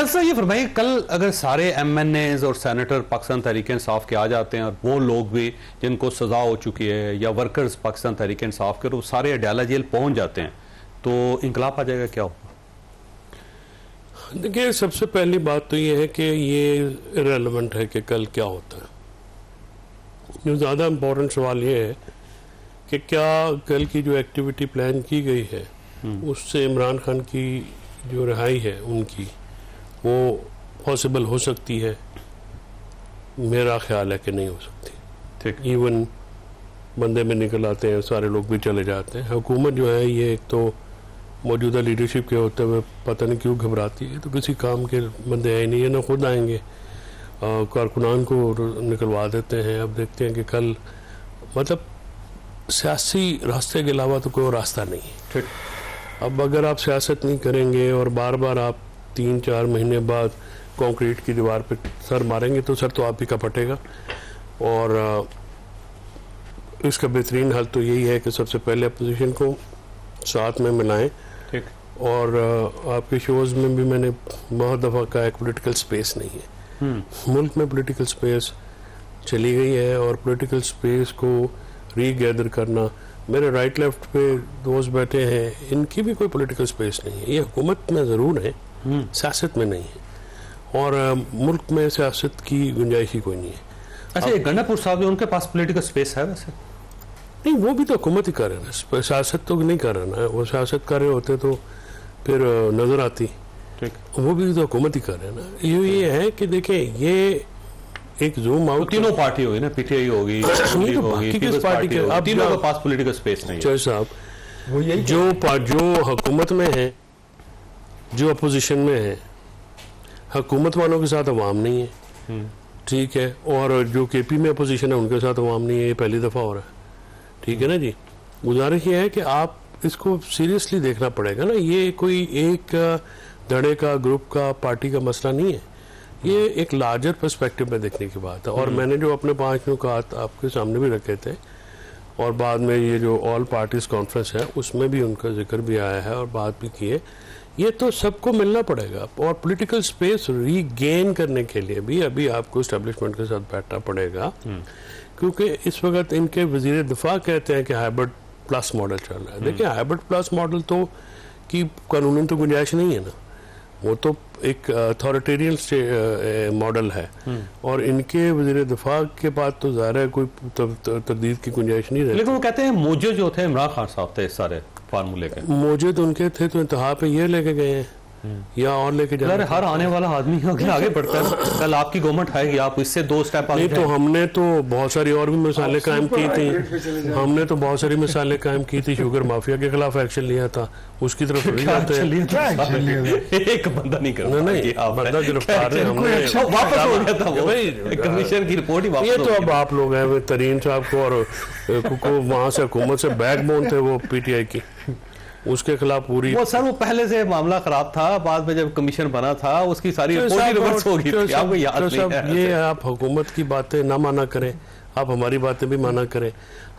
Sir ये फरमाइए, कल अगर सारे MNAs और सेनेटर पाकिस्तान तहरीक इंसाफ के आ जाते हैं और वो लोग भी जिनको सजा हो चुकी है या वर्कर्स पाकिस्तान तहरीक इंसाफ के, वो सारे अडयाला जेल पहुंच जाते हैं तो इंकलाब आ जाएगा, क्या होगा? देखिए, सबसे पहली बात तो ये है कि ये इरेलेवेंट है कि कल क्या होता है। जो ज़्यादा इम्पोर्टेंट सवाल ये है कि क्या कल की जो एक्टिविटी प्लान की गई है उससे इमरान खान की जो रिहाई है उनकी वो पॉसिबल हो सकती है। मेरा ख्याल है कि नहीं हो सकती। ठीक, इवन बंदे में निकल आते हैं, सारे लोग भी चले जाते हैं। हुकूमत जो है ये एक तो मौजूदा लीडरशिप के होते हुए पता नहीं क्यों घबराती है, तो किसी काम के बंदे आए नहीं है, ना खुद आएंगे, कारकुनान को निकलवा देते हैं। अब देखते हैं कि कल मतलब सियासी रास्ते के अलावा तो कोई रास्ता नहीं है। ठीक, अब अगर आप सियासत नहीं करेंगे और बार बार आप 3-4 महीने बाद कंक्रीट की दीवार पे सर मारेंगे तो सर तो आप ही का फटेगा। और इसका बेहतरीन हल तो यही है कि सबसे पहले अपोजिशन को साथ में मिलाएं। ठीक, और आपके शोज़ में भी मैंने बहुत दफ़ा कहा है पॉलिटिकल स्पेस नहीं है मुल्क में। पॉलिटिकल स्पेस चली गई है और पॉलिटिकल स्पेस को रीगैदर करना, मेरे राइट लेफ्ट पे दोस्त बैठे हैं, इनकी भी कोई पॉलिटिकल स्पेस नहीं है। ये हुकूमत में ज़रूर है, सियासत में नहीं है, और मुल्क में सियासत की गुंजाइश ही कोई नहीं है। अच्छा, ये गंडापुर साहब, उनके पास पॉलिटिकल स्पेस है वैसे? नहीं, वो भी तो हुकूमत ही कर रहे हैं, सियासत तो नहीं कर रहे ना। वो सियासत कर रहे होते तो फिर नज़र आती। ठीक, वो भी तो हुकूमत ही कर रहे हैं ना। ये है कि देखें, ये एक जूम आउट, तीनों पार्टी होगी ना, PTI होगी, किस पार्टी के, अब तीनों के पास पॉलिटिकल स्पेस नहीं है साहब। वो यही जो हुकूमत में है, जो अपोजिशन में है, हुकूमत वालों के साथ अवाम नहीं है, ठीक है, और जो KP में अपोजिशन है उनके साथ अवाम नहीं है। ये पहली दफ़ा हो रहा है, ठीक है ना जी। गुजारिश ये है कि आप इसको सीरियसली देखना पड़ेगा ना। ये कोई एक धड़े का, ग्रुप का, पार्टी का मसला नहीं है, ये एक लार्जर पर्सपेक्टिव में देखने की बात है। और मैंने जो अपने 5 नुकात आपके सामने भी रखे थे, और बाद में ये जो ऑल पार्टीज कॉन्फ्रेंस है उसमें भी उनका जिक्र भी आया है और बात भी की है। ये तो सबको मिलना पड़ेगा, और पॉलिटिकल स्पेस रीगेन करने के लिए भी अभी आपको इस्टेब्लिशमेंट के साथ बैठना पड़ेगा, क्योंकि इस वक्त इनके वजीर दिफा कहते हैं कि हाइब्रिड प्लस मॉडल चल रहा है। देखिए, हाइब्रिड प्लस मॉडल तो की कानूनी तो गुंजाइश नहीं है ना, वो तो एक अथॉरिटेरियन मॉडल है, और इनके वजीर दिफा के बाद तो ज़ाहिर है कोई तरदीद की गुंजाइश नहीं रहती। लेकिन वो कहते हैं मौजूद जो थे इमरान खान साहब थे, इस सारे फार्मूले के मौजूद उनके थे, तो इंतहा पे ये लेके गए हैं या और लेके जा रहे हैं। हर आने वाला आदमी आगे बढ़ता है। कल आपकी गवर्नमेंट आएगी, आप इससे 2 स्टेप आगे। नहीं, तो हमने तो बहुत सारी और भी मिसालें कायम की थी। हमने तो बहुत सारी मिसालें कायम की थी। शुगर माफिया के खिलाफ एक्शन लिया था, उसकी तरफ नहीं जाते हैं। एक बंदा नहीं कर, नहीं बंदा गिरफ्तार है, हमने वापस हो गया था वो कमीशन की रिपोर्ट ही वापस। ये तो अब आप लोग हैं तरीन साहब को, और वहाँ से हुकूमत से बैकबोन थे वो PTI की, उसके खिलाफ पूरी वो सर वो पहले से मामला खराब था, बाद में जब कमीशन बना था उसकी सारी रिपोर्ट ही रिवर्स हो गई थी, आपको याद नहीं है? ये आप हुकूमत की बातें ना माना करें, आप हमारी बातें भी माना करें।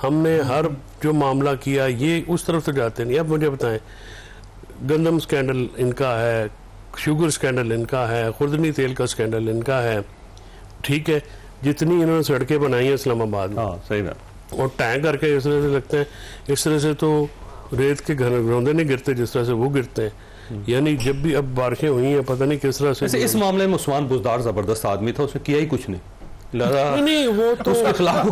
हमने हर जो मामला किया ये उस तरफ तो जाते नहीं। अब मुझे बताएं, गंदम स्कैंडल इनका है, शुगर स्कैंडल इनका है, खुर्दनी तेल का स्कैंडल इनका है, ठीक है, जितनी इन्होंने सड़कें बनाई हैं इस्लामाबाद में, सही है, और टैंक करके इस तरह से लगते हैं, इस तरह से तो रेत के घर रौंदे नहीं गिरते जिस तरह से वो गिरते हैं। यानी जब भी अब बारिशें हुई हैं, पता नहीं किस तरह से। इस मामले में उस्मान बुज़दार जबरदस्त आदमी था, उसने किया ही कुछ नहीं। नहीं, वो तो उसके खिलाफ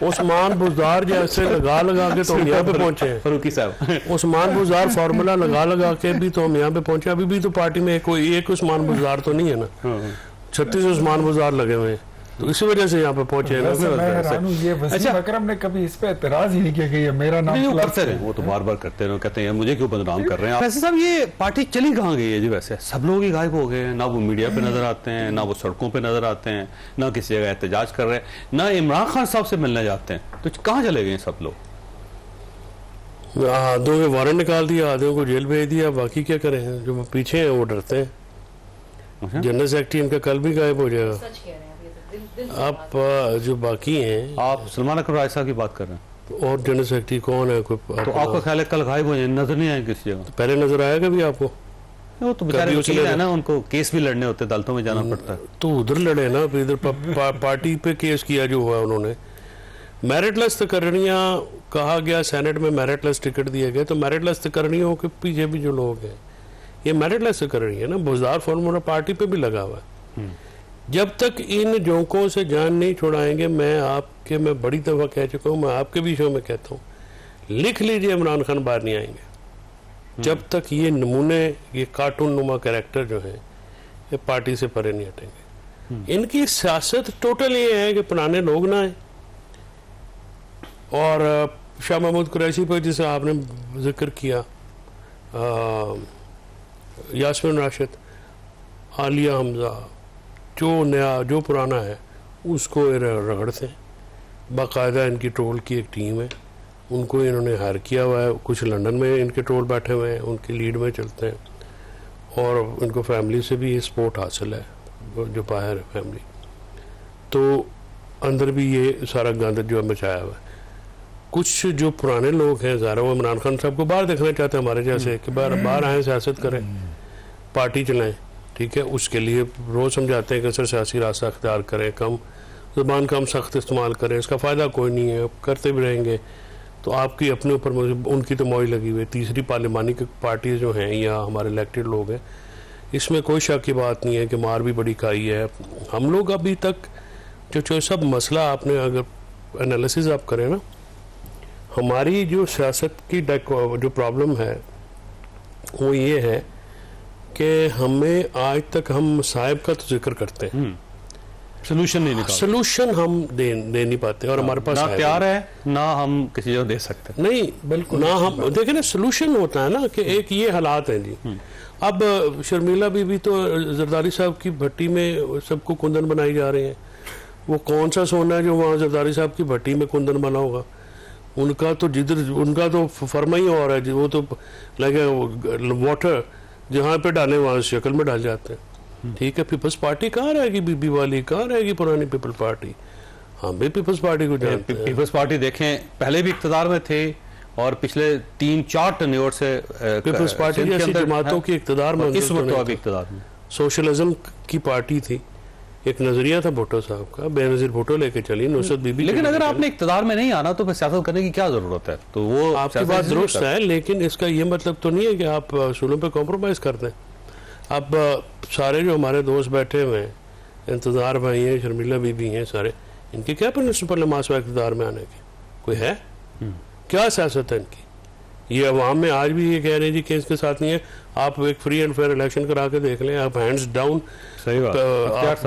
उस्मान बुज़दार जैसे लगा के तो हम यहाँ पे पहुंचे हैं। फरूकी साहब, उस्मान बुज़दार फार्मूला लगा के भी तो हम यहाँ पे पहुंचे। अभी भी तो पार्टी में कोई एक उस्मान बुज़दार तो नहीं है ना, 36 उस्मान बुज़दार लगे हुए हैं, तो इसी वजह से यहाँ पे पहुंचे हैं। ये वसीम अकरम ने कभी इस पे एतराज ही नहीं किया कि ये मेरा नाम करते रहे, वो तो बार बार करते रहे, कहते हैं मुझे क्यों बदनाम कर रहे हैं। वैसे साहब, ये पार्टी चली कहाँ गई है जी? वैसे सब लोग ही गायब हो गए हैं, ना वो मीडिया पे नजर आते हैं, ना वो सड़कों पे नजर आते हैं, ना किसी जगह एहतजाज कर रहे हैं, ना इमरान खान साहब से मिलने जाते हैं, तो कहाँ चले गए सब लोग? आधों के वारंट निकाल दिया, आधों को जेल भेज दिया, बाकी क्या करें? जो पीछे हैं वो डरते हैं। जनरल सेक्रेटरी इनका कल भी गायब हो जाएगा। आप जो बाकी हैं, आप सलमान अकबर राय साहब की बात कर रहे हैं, और जनरल सेक्रेटरी कौन है? कोई तो आपका ख्याल है कल गायब हो जाए, नजर नहीं आए किसी जगह? पहले नजर आएगा भी आपको? वो तो बेचारे वकील है ना, उनको केस भी लड़ने होते, अदालतों में जाना पड़ता है। तो उधर लड़े ना, फिर इधर पार्टी पे केस किया जो हुआ उन्होंने। मेरिटलेस तकर्रियाँ कहा गया, सेनेट में मेरिटलेस टिकट दिए गए, तो मेरिटलेस तकर्रियों के पीछे भी जो लोग हैं ये मेरिटलेस तकर्री है ना, बुज़दार फॉर्मूला पार्टी पे भी लगा हुआ है। जब तक इन जोंकों से जान नहीं छुड़ाएंगे, मैं बड़ी दफ़ा कह चुका हूँ, मैं आपके भी शो में कहता हूँ, लिख लीजिए इमरान खान बाहर नहीं आएंगे जब तक ये नमूने, ये कार्टून नुमा कैरेक्टर जो है ये पार्टी से परे नहीं हटेंगे। इनकी सियासत टोटल ये है कि पुराने लोग ना आए। और शाह महमूद कुरैशी पर जिसे आपने जिक्र किया, यास्मीन राशिद, आलिया हमजा, जो नया जो पुराना है उसको रगड़ते हैं। बाकायदा इनकी ट्रोल की एक टीम है, उनको इन्होंने हायर किया हुआ है, कुछ लंदन में इनके ट्रोल बैठे हुए हैं, उनकी लीड में चलते हैं और इनको फैमिली से भी ये सपोर्ट हासिल है, जो बाहर है फैमिली, तो अंदर भी ये सारा गंद जो मचाया हुआ है। कुछ जो पुराने लोग हैं, ज़ाहिर वो इमरान खान साहब को बाहर देखना चाहते हैं हमारे जैसे, कि बाहर आएँ, सियासत करें, पार्टी चलाएं, ठीक है। उसके लिए रोज़ समझाते हैं कि सर सियासी रास्ता अख्तियार करें, कम ज़ुबान कम सख्त इस्तेमाल करें, इसका फ़ायदा कोई नहीं है, करते भी रहेंगे तो आपकी अपने ऊपर, उनकी तो मौज लगी हुई है। तीसरी पार्लिमानी की पार्टी जो हैं या हमारे इलेक्टेड लोग हैं, इसमें कोई शक की बात नहीं है कि मार भी बड़ी खाई है। हम लोग अभी तक जो सब मसला आपने अगर एनालिसिस आप करें ना, हमारी जो सियासत की जो प्रॉब्लम है वो ये है कि हमें आज तक हम मसाइब का तो जिक्र करते हैं, सोल्यूशन नहीं निकालते, सोल्यूशन हम दे नहीं पाते, और हमारे पास ना तैयार है ना हम किसी को दे सकते नहीं, बिल्कुल ना हम देखें ना। सोल्यूशन होता है ना कि एक ये हालात हैं जी। अब शर्मिला बीबी तो जरदारी साहब की भट्टी में सबको कुंदन बनाई जा रही है, वो कौन सा सोना है जो वहाँ जरदारी साहब की भट्टी में कुंदन बना होगा? उनका तो जिधर उनका तो फरमा ही और है, वो तो लगे वाटर जहाँ पे डाले वहाँ शक्ल में डाल जाते हैं, ठीक है। पीपल्स पार्टी कहाँ रहेगी, बीबी वाली कहाँ रहेगी, पुरानी पीपल्स पार्टी? हम भी पीपल्स पार्टी को जानते हैं। पीपल्स पार्टी देखें पहले भी इक्तदार में थे और पिछले 3-4 टर्न्योर से पीपल्स पार्टी जैसी जमातों की इक्तदार में, इस वक्त अभी इक्तदार में सोशलिज्म की पार्टी थी, एक नजरिया था भुट्टो साहब का, बेनजीर भुट्टो लेके चली नुसरत बीबी। लेकिन अगर आपने इक्तदार में नहीं आना तो फिर सियासत करने की क्या जरूरत है? तो वो आपकी बात दुरुस्त है, लेकिन इसका ये मतलब तो नहीं है कि आप असूलों पे कॉम्प्रोमाइज कर दें। अब सारे जो हमारे दोस्त बैठे हुए हैं, इंतजार भाई हैं, शर्मिला बीबी हैं, सारे इनकी क्या प्रिंसिपल है मासवा इक़्तिदार में आने की? कोई है? क्या सियासत है इनकी? ये अवाम में आज भी ये कह रहे हैं जी कि इसके साथ नहीं है। आप एक फ्री एंड फेयर इलेक्शन करा के देख लें, आप हैंड्स डाउन सही बात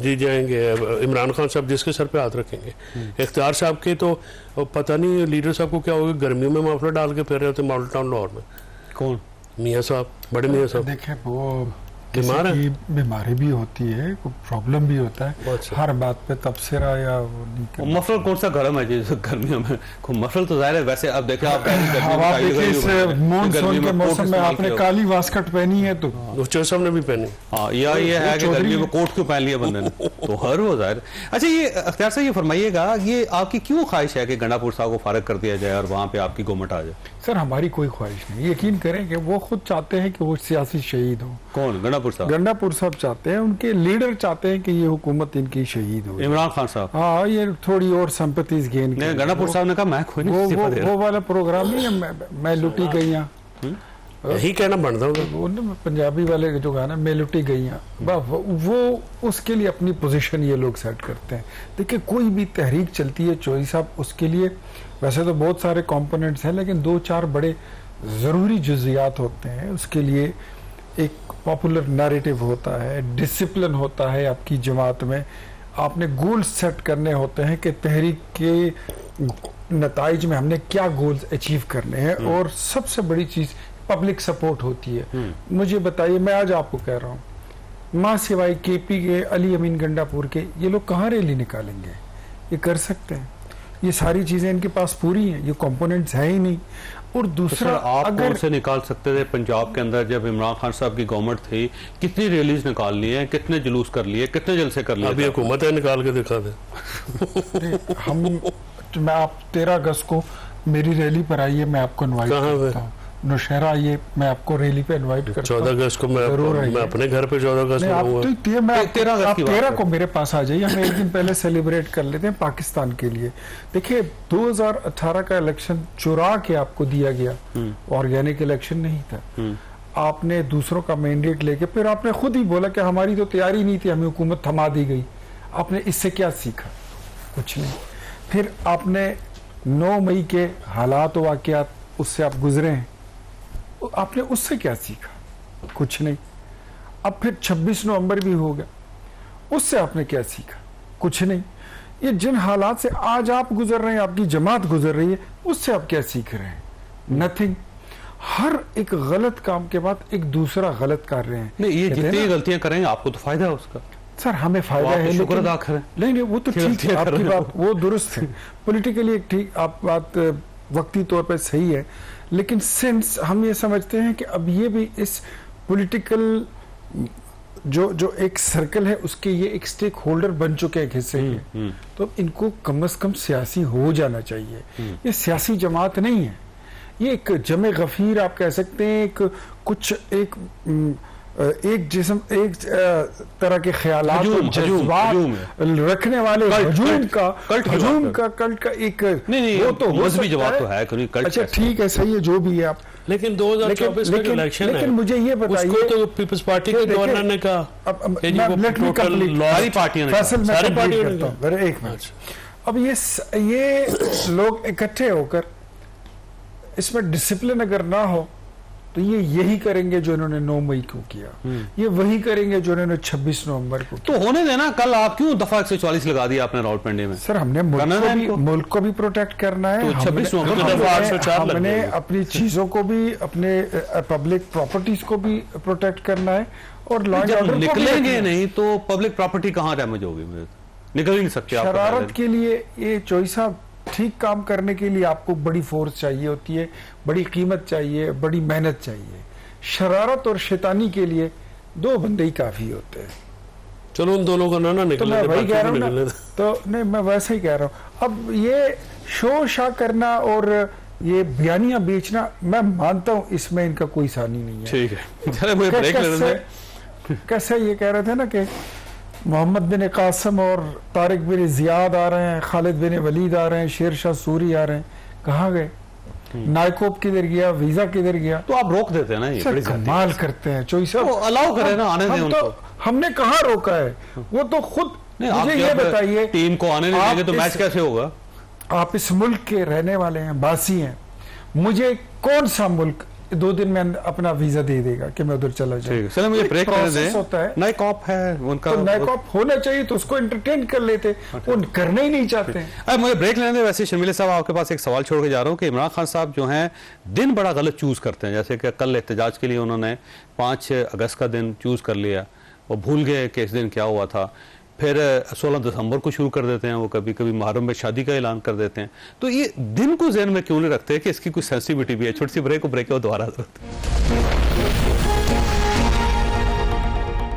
जीत जाएंगे। इमरान खान साहब जिसके सर पे हाथ रखेंगे, इख्तियार साहब के तो पता नहीं लीडर साहब को क्या होगा, गर्मियों में मफलर डाल के फिर रहे होते मॉडल टाउन लाहौर में। कौन? मियाँ साहब, बड़े मियाँ साहब। देखें वो बीमार है, बीमारी भी होती है, प्रॉब्लम भी होता है, हर बात पे तबसरा या वो नहीं। मफलर कौन सा गर्म है जी गर्मियों में? मफलर तो जाहिर है, वैसे अब देखिए आप मानसून के मौसम में आपने काली वास्कट पहनी है तो चौसम ने भी पहनी, हाँ, या ये है कि गर्मियों में कोट क्यों पहन लिया बंदे ने, तो हर वो जाहिर। अच्छा, ये अख्तियार साहब ये फरमाइएगा, ये आपकी क्यों ख्वाहिश है कि गंडापुर साहब को फारिग कर दिया जाए और वहाँ पे आपकी गवर्नमेंट आ जाए? सर हमारी कोई ख्वाहिश नहीं, यकीन करें कि वो खुद चाहते हैं कि वो सियासी शहीद हो। कौन? गंडापुर साहब? गंडापुर साहब चाहते हैं, उनके लीडर चाहते हैं कि ये हुकूमत इनकी शहीद हो। इमरान खान साहब? हाँ, ये थोड़ी और संपत्तिज गेन। गंडापुर साहब ने कहा मैं कोई नहीं, वो वाला प्रोग्राम नहीं है, मैं लुटी गईयां, यही कहना बनता होगा वो पंजाबी वाले जो गाना मैं लुटी गईयां, वो उसके लिए अपनी पोजीशन ये लोग सेट करते हैं। देखिए कोई भी तहरीक चलती है चौधरी साहब, उसके लिए वैसे तो बहुत सारे कंपोनेंट्स हैं, लेकिन 2-4 बड़े ज़रूरी जुज़ियात होते हैं। उसके लिए एक पॉपुलर नैरेटिव होता है, डिसिप्लिन होता है आपकी जमात में, आपने गोल्स सेट करने होते हैं कि तहरीक के नताइज में हमने क्या गोल्स अचीव करने हैं, और सबसे बड़ी चीज़ पब्लिक सपोर्ट होती है। मुझे बताइए, मैं आज आपको कह रहा हूँ, माँ सिवाय केपी के, अली अमीन गंडापुर के, ये लोग कहाँ रैली निकालेंगे? ये कर सकते हैं? ये सारी चीजें इनके पास पूरी हैं, ये कंपोनेंट्स है ही नहीं। और दूसरा, तो आप कौन से निकाल सकते थे? पंजाब के अंदर जब इमरान खान साहब की गवर्नमेंट थी, कितनी रैलीज निकाल ली है, कितने जुलूस कर लिए, कितने जलसे कर लिए? अभी हुकूमत है, निकाल के दिखा दे। मैं आप 13 अगस्त को मेरी रैली पर आइए, मैं आपको इनवाइट करता हूँ। नौशहरा, ये मैं आपको रैली पे इनवाइट करता हूं। 14 अगस्त को मैं अपने घर पे 14 अगस्त को 13 को मेरे पास आ जाइए, हम एक दिन पहले सेलिब्रेट कर लेते हैं पाकिस्तान के लिए। देखिए 2018 का इलेक्शन चुरा के आपको दिया गया, ऑर्गेनिक इलेक्शन नहीं था। आपने दूसरों का मैंडेट लेके फिर आपने खुद ही बोला कि हमारी तो तैयारी नहीं थी, हमें हुकूमत थमा दी गई। आपने इससे क्या सीखा? कुछ नहीं। फिर आपने 9 मई के हालात वाकयात उससे आप गुजरे हैं, आपने उससे क्या सीखा? कुछ नहीं। अब फिर 26 नवंबर भी हो गया, उससे आपने क्या सीखा? कुछ नहीं। ये जिन हालात से आज आप गुजर रहे हैं, आपकी जमात गुजर रही है, उससे आप क्या सीख रहे हैं? नथिंग। हर एक गलत काम के बाद एक दूसरा गलत कर रहे हैं। नहीं, ये जितनी गलतियां करेंगे आपको तो फायदा है उसका। सर हमें फायदा है, शुक्र अदा करें। नहीं वो तो ठीक है, आपकी बात वो दुरुस्त है, पॉलिटिकली ठीक आप बात वक्ती तौर पर सही है, लेकिन सिंस हम ये समझते हैं कि अब ये भी इस पॉलिटिकल जो एक सर्कल है उसके ये एक स्टेक होल्डर बन चुके हैं हिस्से के, तो इनको कम से कम सियासी हो जाना चाहिए। ये सियासी जमात नहीं है, ये एक जमे गफीर आप कह सकते हैं, एक जिस्म एक तरह के ख्यालात और जज्बात रखने वाले हजूम का कल्ट का एक वो तो मजहबी जमात तो है, कल्ट। अच्छा ठीक है, सही है, जो भी है आप। लेकिन 2024 का इलेक्शन है, लेकिन मुझे ये बताइए, उसको तो पीपल्स पार्टी के गवर्नर ने कहा, सारी पार्टियां ने, एक मिनट। अब ये लोग इकट्ठे होकर इसमें डिसिप्लिन अगर ना हो तो ये यही करेंगे जो इन्होंने 9 मई को किया, ये वही करेंगे जो इन्होंने 26 नवंबर को किया। तो होने देना, कल आप क्यों दफा 144 लगा दिया आपने रावलपिंडी में? सर हमने मुल्क को भी प्रोटेक्ट करना है, तो 26 नवंबर हमने अपनी चीजों को भी, अपने पब्लिक प्रॉपर्टीज को भी प्रोटेक्ट करना है, और लॉ एंड ऑर्डर निकलेंगे नहीं तो पब्लिक प्रॉपर्टी कहाँ डैमेज होगी? निकल ही नहीं सकते। शरारत के लिए ये चोई साहब, ठीक काम करने के लिए आपको बड़ी फोर्स चाहिए होती है, बड़ी कीमत चाहिए, बड़ी मेहनत चाहिए। शरारत और शैतानी के लिए 2 बंदे ही काफी होते हैं। चलो उन दोनों को ना निकले, तो मैं वही कह रहा हूँ ना, तो नहीं मैं वैसे ही कह रहा हूँ। अब ये शो शा करना और ये बयानियां बेचना, मैं मानता हूँ इसमें इनका कोई सानी नहीं है। ठीक है, कैसे ये कह रहे थे ना कि मोहम्मद बिन कासिम और तारिक बिन जियाद आ रहे हैं, खालिद बिन वलीद आ रहे हैं, शेर शाह सूरी आ रहे हैं, कहाँ गए? नायकोब किधर गया, वीजा किधर गया? तो आप रोक देते हैं ना, ये कमाल करते हैं चोई साहब, अलाउ करें ना, आने दें उनको। हमने कहाँ रोका है? वो तो खुद मुझे ये बताइए, टीम को आने नहीं देंगे तो मैच कैसे होगा? आप इस मुल्क के रहने वाले हैं, बासी हैं, मुझे कौन सा मुल्क 2 दिन में अपना वीजा दे देगा कि मैं उधर चला जाऊं? चलो मुझे ब्रेक करने दें। होता है, नए कॉप है उनका, तो नए कॉप होना चाहिए, तो उसको एंटरटेन कर लेते, वो करना ही नहीं चाहते हैं। अब मुझे ब्रेक लेने दें। वैसे शर्मिला साहब, आपके पास एक सवाल छोड़ के जा रहा हूँ कि इमरान खान साहब जो हैं दिन बड़ा गलत चूज करते हैं, जैसे कि कल एहतजाज के लिए उन्होंने 5 अगस्त का दिन चूज कर लिया, वो भूल गए कि इस दिन क्या हुआ था। फिर 16 दिसंबर को शुरू कर देते हैं, वो कभी कभी मुहर्रम में शादी का ऐलान कर देते हैं। तो ये दिन को ज़हन में क्यों नहीं रखते कि इसकी कुछ सेंसिटिविटी भी है? छोटी सी ब्रेक को दोबारा जरूरत है।